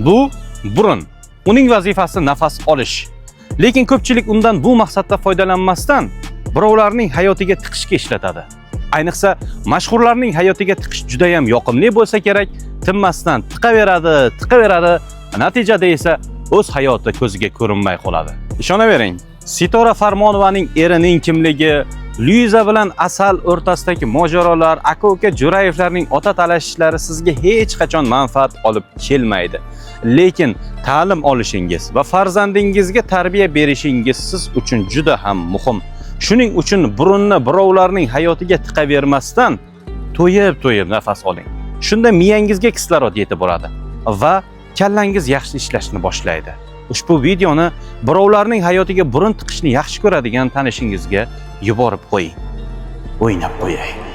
Bu burun. Uning vazifasi nafas olish. Lekin ko'pchilik undan bu maqsadda foydalanmasdan birovlarning hayotiga tiqishga ishlatadi. Ayniqsa mashhurlarning hayotiga tiqish juda ham yoqimli bo'lsa kerak, tinmasdan tiqaveradi, natijada esa o'z hayoti ko'ziga ko'rinmay qoladi. Ishonavering, Sitora Farmonovaning erining kimligi, Luiza bilan Asal o'rtasidagi mojarolar, aka-uka Jo'rayevlarning ota talashishlari sizga hech qachon manfaat olib kelmaydi. Lekin ta'lim olishingiz va farzandingizga tarbiya berishingiz siz uchun juda ham muhim. Shuning uchun burunni birovlarning hayotiga tiqavermasdan to'yib nafas oling. Shunda miyangizga kislorod yetib boradi va kallangiz yaxshi ishlashni boshlaydi. Ushbu videoni birovlarning hayotiga burun tiqishni yaxshi ko'radigan tanishingizga yuborib qo'ying. O'ynab qo'yay.